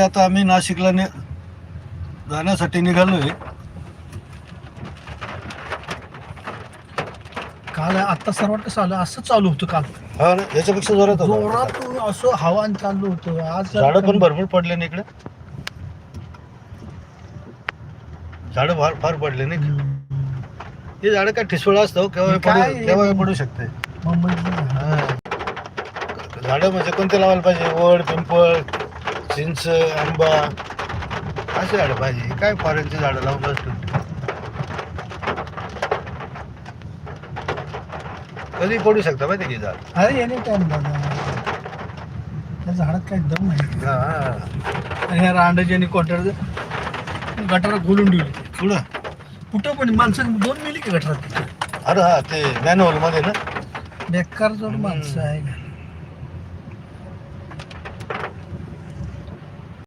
आता आम्ही नाशिकला जाण्यासाठी निघालोय. काल आता सर्वात कसं आलं असं चालू होतं काल हा ना, याच्यापेक्षा जोरात होता. जोरात असं हवान चालू होतं. आज झाडं पण भरपूर पडले ना इकडे. झाडं फार फार पडले नाही का? हे झाडं काय ठिसूळ असतं, हे काय हे केव्हा पडू शकते. मुंबईतली झाडं. झाडं म्हणजे कोणते लावायला पाहिजे? वड, पिंपळ, चिंच, आंबा असे झाडं पाहिजे. काय फॉरेनचे झाडं लावून बसतो. कधी पडू शकतं माहिती की झाड. अरे एनी टाइम दादा, त्या झाडात काही दम नाही. आणि ह्या रांडाची क्वार्टर गटारात खोलून ठेवली. पुढं कुठं पण माणसं 2 मिली की गटारात. अरे हा, ते मॅनहोल मध्ये ना. बेकार जोड माणसं आहे का.